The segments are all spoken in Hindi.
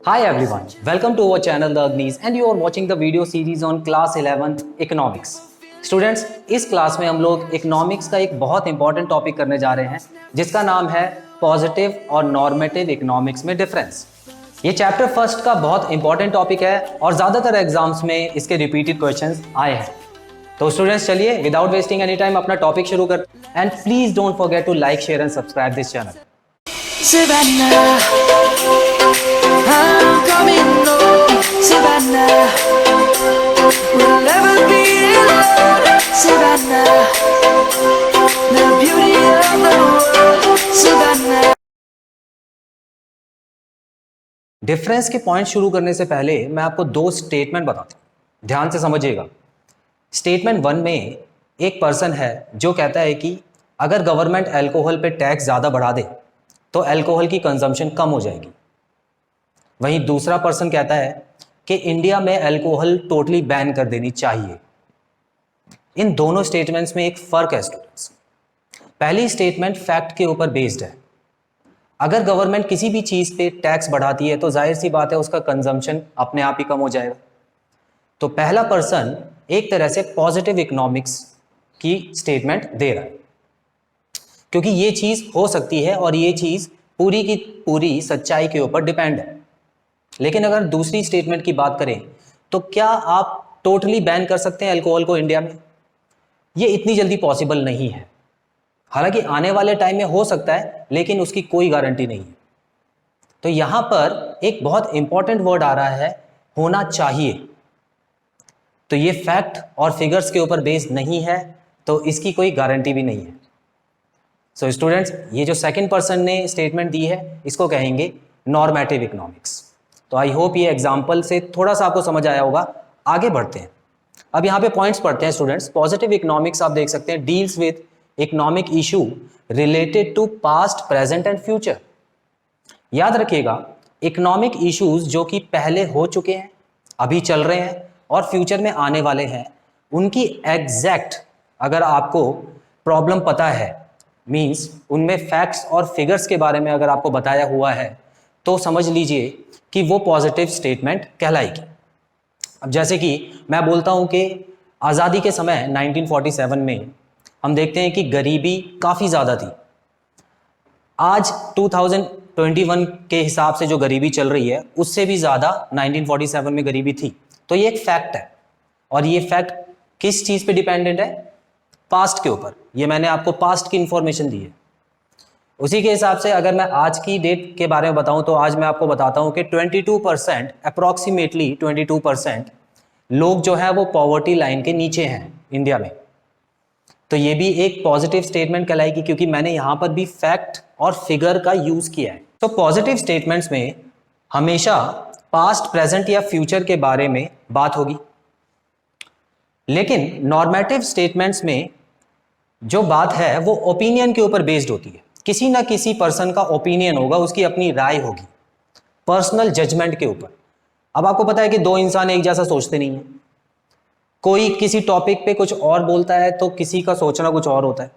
Hi everyone, welcome to our channel The Agnis and you are watching the video series on class 11 Economics. Students, इस क्लास में हम लोग इकोनॉमिक्स का एक बहुत इंपॉर्टेंट टॉपिक करने जा रहे हैं जिसका नाम है पॉजिटिव और नॉर्मेटिव इकोनॉमिक्स में डिफरेंस। ये चैप्टर फर्स्ट का बहुत इंपॉर्टेंट टॉपिक है और ज़्यादातर एग्जाम्स में इसके रिपीटेड क्वेश्चंस आए हैं। तो स्टूडेंट्स चलिए विदाउट वेस्टिंग एनी टाइम अपना टॉपिक शुरू कर and please don't forget to like share and subscribe this channel. Savannah, I'm coming home. Savannah, we'll never be alone. Savannah, the beauty of the world. Savannah. Difference के पॉइंट शुरू करने से पहले मैं आपको दो स्टेटमेंट बताता हूं, ध्यान से समझिएगा। स्टेटमेंट 1 में एक पर्सन है जो कहता है कि अगर गवर्नमेंट अल्कोहल पे टैक्स ज़्यादा बढ़ा दे तो अल्कोहल की कंजम्पशन कम हो जाएगी। वहीं दूसरा पर्सन कहता है कि इंडिया में अल्कोहल टोटली बैन कर देनी चाहिए। इन दोनों स्टेटमेंट्स में एक फ़र्क है स्टूडेंट्स। पहली स्टेटमेंट फैक्ट के ऊपर बेस्ड है। अगर गवर्नमेंट किसी भी चीज़ पे टैक्स बढ़ाती है तो जाहिर सी बात है उसका कंजम्पशन अपने आप ही कम हो जाएगा। तो पहला पर्सन एक तरह से पॉजिटिव इकोनॉमिक्स की स्टेटमेंट दे रहा है क्योंकि ये चीज़ हो सकती है और ये चीज़ पूरी की पूरी सच्चाई के ऊपर डिपेंड है। लेकिन अगर दूसरी स्टेटमेंट की बात करें तो क्या आप टोटली बैन कर सकते हैं अल्कोहल को इंडिया में? ये इतनी जल्दी पॉसिबल नहीं है। हालांकि आने वाले टाइम में हो सकता है लेकिन उसकी कोई गारंटी नहीं है। तो यहां पर एक बहुत इंपॉर्टेंट वर्ड आ रहा है, होना चाहिए। तो ये फैक्ट और फिगर्स के ऊपर बेस्ड नहीं है, तो इसकी कोई गारंटी भी नहीं है। सो स्टूडेंट्स, ये जो सेकंड पर्सन ने स्टेटमेंट दी है इसको कहेंगे नॉर्मेटिव इकोनॉमिक्स। तो आई होप ये एग्जांपल से थोड़ा सा आपको समझ आया होगा। आगे बढ़ते हैं। अब यहाँ पे पॉइंट्स पढ़ते हैं स्टूडेंट्स। पॉजिटिव इकोनॉमिक्स आप देख सकते हैं deals with economic issue related to past, present and future. याद रखिएगा, इकोनॉमिक इश्यूज जो कि पहले हो चुके हैं, अभी चल रहे हैं और फ्यूचर में आने वाले हैं, उनकी एग्जैक्ट अगर आपको प्रॉब्लम पता है, मींस उनमें फैक्ट्स और फिगर्स के बारे में अगर आपको बताया हुआ है, तो समझ लीजिए कि वो पॉजिटिव स्टेटमेंट कहलाएगी। अब जैसे कि मैं बोलता हूं कि आज़ादी के समय 1947 में हम देखते हैं कि गरीबी काफ़ी ज़्यादा थी। आज 2021 के हिसाब से जो गरीबी चल रही है उससे भी ज़्यादा 1947 में गरीबी थी। तो ये एक फैक्ट है और ये फैक्ट किस चीज़ पे डिपेंडेंट है? पास्ट के ऊपर। ये मैंने आपको पास्ट की इंफॉर्मेशन दी है। उसी के हिसाब से अगर मैं आज की डेट के बारे में बताऊं तो आज मैं आपको बताता हूं कि 22%, अप्रॉक्सीमेटली 22% लोग जो है वो पॉवर्टी लाइन के नीचे हैं इंडिया में। तो ये भी एक पॉजिटिव स्टेटमेंट कहलाएगी क्योंकि मैंने यहां पर भी फैक्ट और फिगर का यूज किया है। तो पॉजिटिव स्टेटमेंट्स में हमेशा पास्ट, प्रेजेंट या फ्यूचर के बारे में बात होगी। लेकिन नॉर्मेटिव स्टेटमेंट्स में जो बात है वो ओपिनियन के ऊपर बेस्ड होती है। किसी ना किसी पर्सन का ओपिनियन होगा, उसकी अपनी राय होगी, पर्सनल जजमेंट के ऊपर। अब आपको पता है कि दो इंसान एक जैसा सोचते नहीं है। कोई किसी टॉपिक पे कुछ और बोलता है तो किसी का सोचना कुछ और होता है।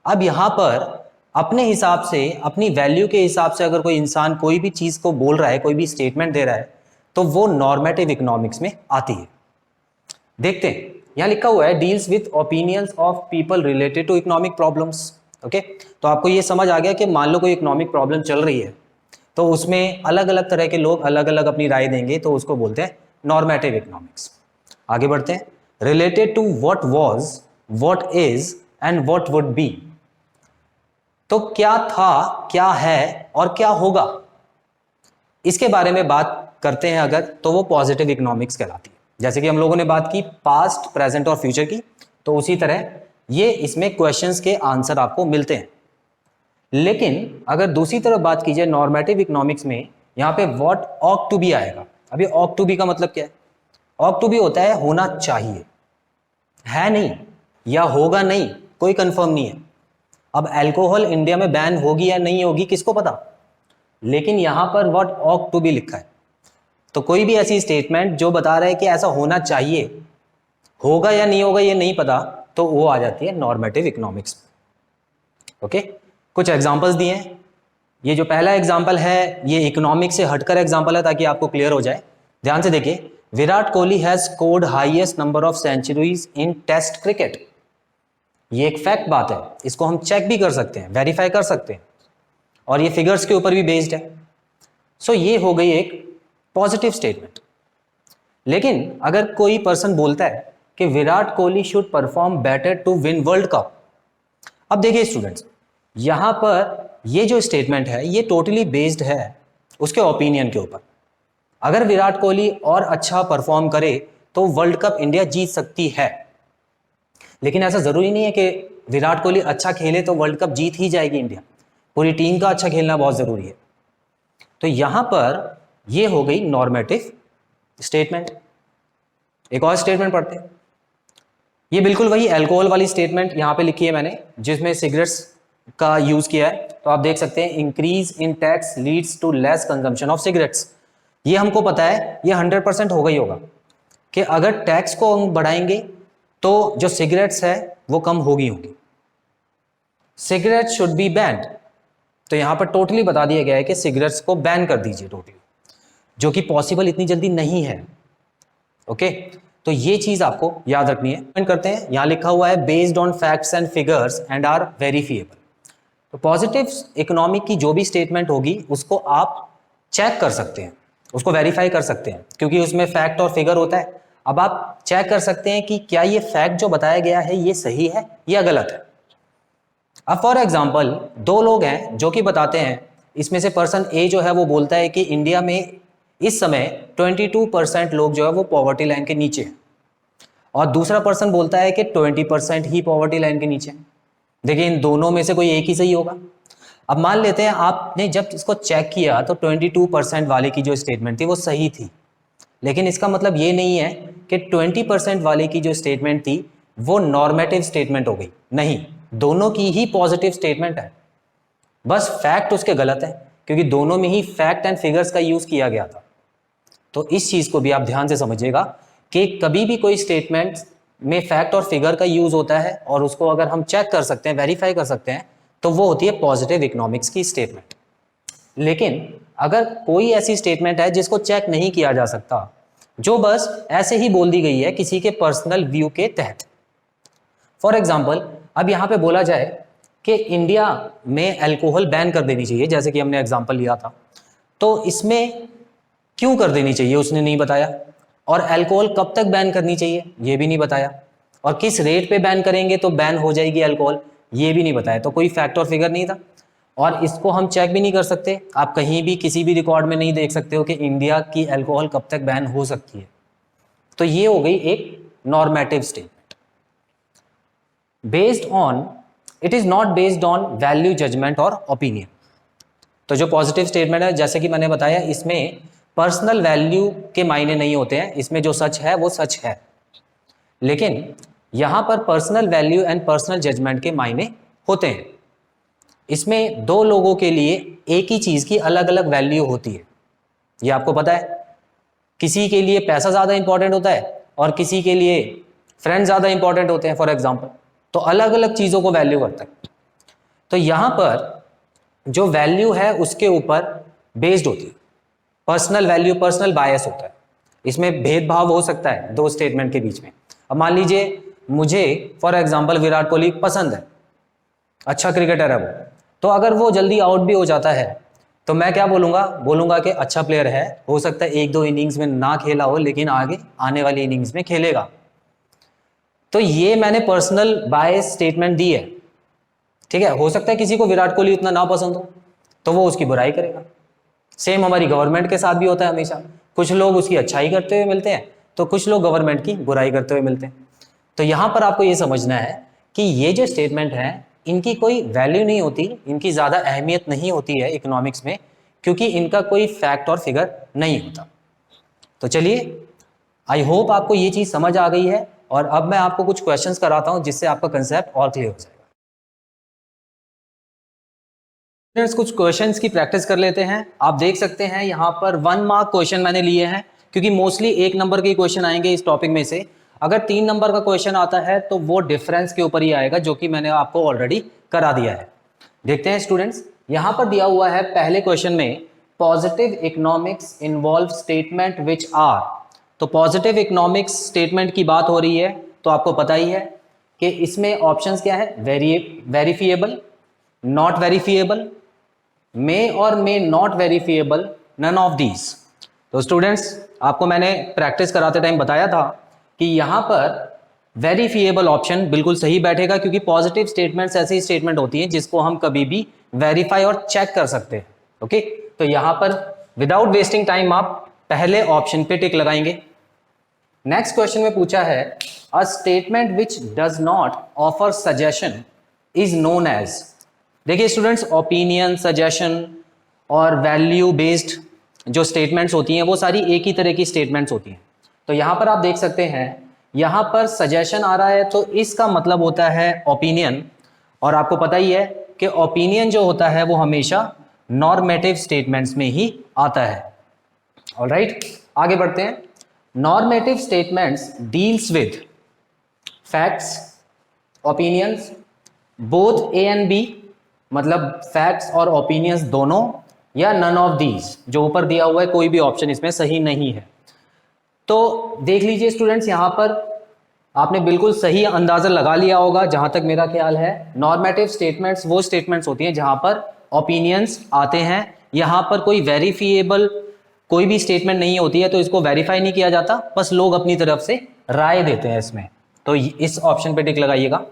अब यहाँ पर अपने हिसाब से, अपनी वैल्यू के हिसाब से अगर कोई इंसान कोई भी चीज़ को बोल रहा है, कोई भी स्टेटमेंट दे रहा है, तो वो नॉर्मेटिव इकोनॉमिक्स में आती है। देखते हैं, यहाँ लिखा हुआ है deals with opinions of people related to economic problems. Okay, तो आपको ये समझ आ गया कि मान लो कोई इकोनॉमिक प्रॉब्लम चल रही है तो उसमें अलग अलग तरह के लोग अलग अलग अपनी राय देंगे, तो उसको बोलते हैं नॉर्मेटिव इकोनॉमिक्स। आगे बढ़ते हैं। Related to what was, what is and what would be. तो क्या था, क्या है और क्या होगा, इसके बारे में बात करते हैं अगर, तो वो पॉजिटिव इकोनॉमिक्स कहलाती है। जैसे कि हम लोगों ने बात की पास्ट, प्रेजेंट और फ्यूचर की, तो उसी तरह ये इसमें क्वेश्चंस के आंसर आपको मिलते हैं। लेकिन अगर दूसरी तरफ बात कीजिए नॉर्मेटिव इकोनॉमिक्स में, यहाँ पे व्हाट ऑट टू बी आएगा। अभी ऑट टू बी का मतलब क्या है? ऑट टू बी होता है होना चाहिए, है नहीं, या होगा नहीं, कोई कंफर्म नहीं है। अब अल्कोहल इंडिया में बैन होगी या नहीं होगी किसको पता, लेकिन यहां पर व्हाट ऑट टू बी लिखा है। तो कोई भी ऐसी स्टेटमेंट जो बता रहा है कि ऐसा होना चाहिए, होगा या नहीं होगा ये नहीं पता, तो वो आ जाती है नॉर्मेटिव इकोनॉमिक्स। ओके, कुछ एग्जांपल्स दिए हैं। ये जो पहला एग्जाम्पल है ये इकोनॉमिक से हटकर एग्जाम्पल है ताकि आपको क्लियर हो जाए। ध्यान से देखिए, Virat Kohli has scored highest number of centuries in test cricket. ये एक फैक्ट बात है, इसको हम चेक भी कर सकते हैं, वेरीफाई कर सकते हैं, और ये फिगर्स के ऊपर भी बेस्ड है। सो ये हो गई एक पॉजिटिव स्टेटमेंट। लेकिन अगर कोई पर्सन बोलता है कि Virat Kohli should perform better to win world cup, अब देखिए स्टूडेंट्स, यहां पर ये जो स्टेटमेंट है ये टोटली बेस्ड है उसके ओपिनियन के ऊपर। अगर विराट कोहली और अच्छा परफॉर्म करे तो वर्ल्ड कप इंडिया जीत सकती है, लेकिन ऐसा जरूरी नहीं है कि विराट कोहली अच्छा खेले तो वर्ल्ड कप जीत ही जाएगी इंडिया। पूरी टीम का अच्छा खेलना बहुत जरूरी है। तो यहां पर ये हो गई नॉर्मेटिव स्टेटमेंट। एक और स्टेटमेंट पढ़ते हैं। ये बिल्कुल वही अल्कोहल वाली स्टेटमेंट यहां पे लिखी है मैंने, जिसमें सिगरेट्स का यूज किया है। तो आप देख सकते हैं, increase in tax leads to less consumption of cigarettes. ये हमको पता है, ये 100% होगा ही होगा कि अगर टैक्स को हम बढ़ाएंगे तो जो सिगरेट्स है वो कम होगी। सिगरेट शुड बी बैंड, तो यहां पर टोटली बता दिया गया है कि सिगरेट्स को बैन कर दीजिए टोटली, जो कि पॉसिबल इतनी जल्दी नहीं है। ओके, तो ये चीज आपको याद रखनी है। करते हैं, यहां लिखा हुआ है based on facts and figures and are verifiable. तो पॉजिटिव इकोनॉमिक की जो भी स्टेटमेंट होगी उसको आप चेक कर सकते हैं, उसको वेरीफाई कर सकते हैं, क्योंकि उसमें फैक्ट और फिगर होता है। अब आप चेक कर सकते हैं कि क्या ये फैक्ट जो बताया गया है ये सही है या गलत है। अब फॉर एग्जाम्पल, दो लोग हैं जो कि बताते हैं, इसमें से पर्सन ए जो है वो बोलता है कि इंडिया में इस समय 22% लोग जो है वो पॉवर्टी लाइन के नीचे हैं, और दूसरा पर्सन बोलता है कि 20% ही पॉवर्टी लाइन के नीचे हैं। देखिए, इन दोनों में से कोई एक ही सही होगा। अब मान लेते हैं आपने जब इसको चेक किया तो 22% वाले की जो स्टेटमेंट थी वो सही थी, लेकिन इसका मतलब ये नहीं है कि 20% वाले की जो स्टेटमेंट थी वो नॉर्मेटिव स्टेटमेंट हो गई। नहीं, दोनों की ही पॉजिटिव स्टेटमेंट है, बस फैक्ट उसके गलत है, क्योंकि दोनों में ही फैक्ट एंड फिगर्स का यूज किया गया था। तो इस चीज को भी आप ध्यान से समझिएगा कि कभी भी कोई स्टेटमेंट में फैक्ट और फिगर का यूज होता है और उसको अगर हम चेक कर सकते हैं, वेरीफाई कर सकते हैं, तो वो होती है पॉजिटिव इकोनॉमिक्स की स्टेटमेंट। लेकिन अगर कोई ऐसी स्टेटमेंट है जिसको चेक नहीं किया जा सकता, जो बस ऐसे ही बोल दी गई है किसी के पर्सनल व्यू के तहत। फॉर एग्जाम्पल, अब यहां पे बोला जाए कि इंडिया में अल्कोहल बैन कर देनी चाहिए, जैसे कि हमने एग्जाम्पल लिया था, तो इसमें क्यों कर देनी चाहिए उसने नहीं बताया, और अल्कोहल कब तक बैन करनी चाहिए ये भी नहीं बताया, और किस रेट पे बैन करेंगे तो बैन हो जाएगी अल्कोहल ये भी नहीं बताया। तो कोई फैक्ट और फिगर नहीं था, और इसको हम चेक भी नहीं कर सकते। आप कहीं भी किसी भी रिकॉर्ड में नहीं देख सकते हो कि इंडिया की अल्कोहल कब तक बैन हो सकती है। तो ये हो गई एक normative statement. Based on, it is not based on value, judgement और ओपिनियन। तो जो पॉजिटिव स्टेटमेंट है, जैसे कि मैंने बताया, इसमें पर्सनल वैल्यू के मायने नहीं होते हैं, इसमें जो सच है वो सच है। लेकिन यहां पर personal value and personal judgement के मायने होते हैं। इसमें दो लोगों के लिए एक ही चीज की अलग अलग वैल्यू होती है, ये आपको पता है। किसी के लिए पैसा ज्यादा इंपॉर्टेंट होता है और किसी के लिए फ्रेंड ज्यादा इंपॉर्टेंट होते हैं फॉर एग्जाम्पल, तो अलग अलग चीजों को वैल्यू करता है। तो यहां पर जो वैल्यू है उसके ऊपर बेस्ड होती है। पर्सनल वैल्यू, पर्सनल बायस होता है, इसमें भेदभाव हो सकता है दो स्टेटमेंट के बीच में। अब मान लीजिए मुझे फॉर एग्जाम्पल विराट कोहली पसंद है, अच्छा क्रिकेटर है वो, तो अगर वो जल्दी आउट भी हो जाता है तो मैं क्या बोलूंगा कि अच्छा प्लेयर है, हो सकता है एक दो इनिंग्स में ना खेला हो लेकिन आगे आने वाली इनिंग्स में खेलेगा। तो ये मैंने पर्सनल बायस स्टेटमेंट दी है, ठीक है। हो सकता है किसी को विराट कोहली उतना ना पसंद हो तो वो उसकी बुराई करेगा। सेम हमारी गवर्नमेंट के साथ भी होता है हमेशा, कुछ लोग उसकी अच्छाई करते हुए मिलते हैं तो कुछ लोग गवर्नमेंट की बुराई करते हुए मिलते हैं। तो यहां पर आपको ये समझना है कि ये जो स्टेटमेंट है इनकी कोई वैल्यू नहीं होती, इनकी ज़्यादा अहमियत नहीं होती है इकोनॉमिक्स में, क्योंकि इनका कोई फैक्ट और फिगर नहीं होता। तो चलिए, आई होप आपको ये चीज़ समझ आ गई है, और अब मैं आपको कुछ क्वेश्चंस कराता हूं जिससे आपका कंसेप्ट और क्लियर हो जाएगा। कुछ क्वेश्चंस की प्रैक्टिस कर लेते हैं। आप देख सकते हैं यहाँ पर 1 मार्क क्वेश्चन मैंने लिए हैं, क्योंकि मोस्टली 1 नंबर के क्वेश्चन आएंगे इस टॉपिक में से। अगर 3 नंबर का क्वेश्चन आता है तो वो डिफरेंस के ऊपर ही आएगा, जो कि मैंने आपको ऑलरेडी करा दिया है। देखते हैं स्टूडेंट्स, यहां पर दिया हुआ है पहले क्वेश्चन में positive economics involve statement which are. तो पॉजिटिव इकोनॉमिक्स स्टेटमेंट की बात हो रही है, तो आपको पता ही है कि इसमें ऑप्शंस क्या है, वेरीफिएबल, नॉट वेरीफिएबल, मे और may not verifiable, none of these. तो स्टूडेंट्स, आपको मैंने प्रैक्टिस कराते टाइम बताया था कि यहाँ पर वेरीफिएबल ऑप्शन बिल्कुल सही बैठेगा, क्योंकि पॉजिटिव स्टेटमेंट्स ऐसी स्टेटमेंट होती हैं जिसको हम कभी भी वेरीफाई और चेक कर सकते हैं। ओके, तो यहाँ पर विदाउट वेस्टिंग टाइम आप पहले ऑप्शन पे टिक लगाएंगे। नेक्स्ट क्वेश्चन में पूछा है a statement which does not offer suggestion is known as. देखिए स्टूडेंट्स, ओपिनियन, सजेशन और वैल्यू बेस्ड जो स्टेटमेंट्स होती हैं वो सारी एक ही तरह की स्टेटमेंट्स होती हैं। तो यहाँ पर आप देख सकते हैं, यहाँ पर सजेशन आ रहा है तो इसका मतलब होता है ओपिनियन, और आपको पता ही है कि ओपिनियन जो होता है वो हमेशा नॉर्मेटिव स्टेटमेंट्स में ही आता है। ऑलराइट, आगे बढ़ते हैं। Normative statements deals with facts, opinions, both A and B, मतलब फैक्ट्स और ओपिनियंस दोनों, या नन ऑफ दीज, जो ऊपर दिया हुआ है कोई भी ऑप्शन इसमें सही नहीं है। तो देख लीजिए स्टूडेंट्स, यहाँ पर आपने बिल्कुल सही अंदाजा लगा लिया होगा जहां तक मेरा ख्याल है। नॉर्मेटिव स्टेटमेंट्स वो स्टेटमेंट्स होती हैं जहां पर ओपिनियंस आते हैं, यहाँ पर कोई वेरीफिएबल कोई भी स्टेटमेंट नहीं होती है, तो इसको वेरीफाई नहीं किया जाता, बस लोग अपनी तरफ से राय देते हैं इसमें। तो इस ऑप्शन पे टिक लगाइएगा।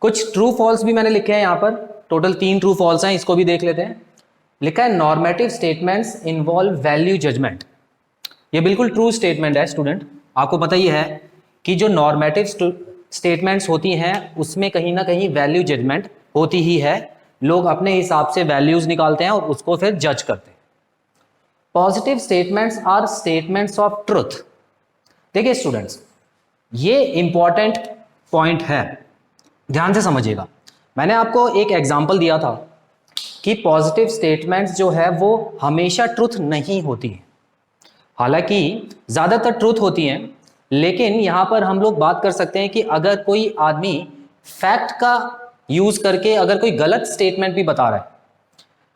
कुछ ट्रू फॉल्स भी मैंने लिखे हैं यहाँ पर, टोटल 3 ट्रू फॉल्स हैं, इसको भी देख लेते हैं। लिखा है normative statements involve value judgement. ये बिल्कुल ट्रू स्टेटमेंट है स्टूडेंट। आपको पता ही है कि जो नॉर्मेटिव स्टेटमेंट्स होती हैं उसमें कहीं ना कहीं वैल्यू जजमेंट होती ही है, लोग अपने हिसाब से वैल्यूज निकालते हैं और उसको फिर जज करते हैं। Positive statements are statements of truth. देखिए स्टूडेंट्स, ये इंपॉर्टेंट पॉइंट है, ध्यान से समझिएगा। मैंने आपको एक एग्जांपल दिया था कि पॉजिटिव स्टेटमेंट्स जो है वो हमेशा ट्रुथ नहीं होती है, हालांकि ज़्यादातर ट्रुथ होती हैं, लेकिन यहाँ पर हम लोग बात कर सकते हैं कि अगर कोई आदमी फैक्ट का यूज़ करके अगर कोई गलत स्टेटमेंट भी बता रहा है,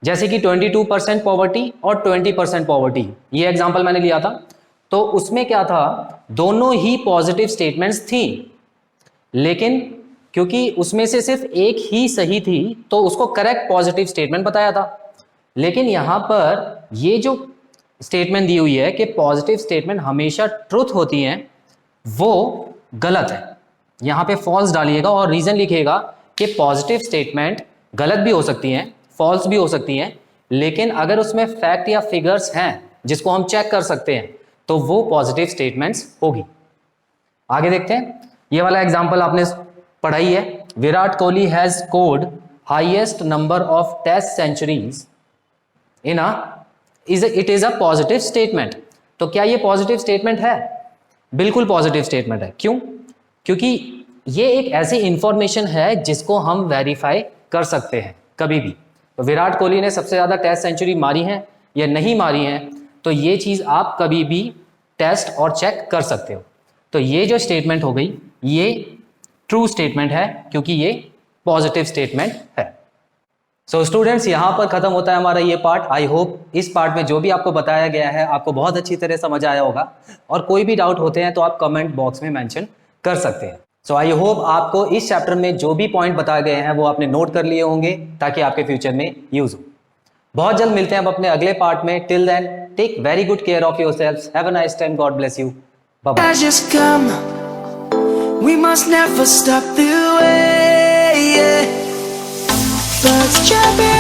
जैसे कि 22% पॉवर्टी और 20% पॉवर्टी, ये एग्जांपल मैंने लिया था, तो उसमें क्या था, दोनों ही पॉजिटिव स्टेटमेंट्स थी, लेकिन क्योंकि उसमें से सिर्फ एक ही सही थी तो उसको करेक्ट पॉजिटिव स्टेटमेंट बताया था। लेकिन यहाँ पर ये जो स्टेटमेंट दी हुई है कि पॉजिटिव स्टेटमेंट हमेशा ट्रुथ होती हैं, वो गलत है। यहाँ पे फॉल्स डालिएगा और रीजन लिखिएगा कि पॉजिटिव स्टेटमेंट गलत भी हो सकती हैं, फॉल्स भी हो सकती हैं, लेकिन अगर उसमें फैक्ट या फिगर्स हैं जिसको हम चेक कर सकते हैं तो वो पॉजिटिव स्टेटमेंट्स होगी। आगे देखते हैं, ये वाला एग्जांपल आपने पढ़ाई है। Virat Kohli has scored highest number of test centuries in it is a positive statement. तो क्या ये पॉजिटिव स्टेटमेंट है? बिल्कुल पॉजिटिव स्टेटमेंट है। क्यों? क्योंकि ये एक ऐसी इंफॉर्मेशन है जिसको हम वेरीफाई कर सकते हैं कभी भी। तो विराट कोहली ने सबसे ज़्यादा टेस्ट सेंचुरी मारी हैं या नहीं मारी हैं, तो ये चीज़ आप कभी भी टेस्ट और चेक कर सकते हो। तो ये जो स्टेटमेंट हो गई ये ट्रू स्टेटमेंट है, क्योंकि ये पॉजिटिव स्टेटमेंट है। सो स्टूडेंट्स, यहाँ पर खत्म होता है हमारा ये पार्ट। आई होप इस पार्ट में जो भी आपको बताया गया है आपको बहुत अच्छी तरह समझ आया होगा, और कोई भी डाउट होते हैं तो आप कमेंट बॉक्स में मेंशन कर सकते हैं। सो आई होप आपको इस चैप्टर में जो भी पॉइंट बताए गए हैं वो आपने नोट कर लिए होंगे ताकि आपके फ्यूचर में यूज हो। बहुत जल्द मिलते हैं अब अपने अगले पार्ट में। Till then take very good care of yourselves. Have a nice time. God bless you. Bye bye. I just come. We must never stop the way. Yeah. Birds chirping.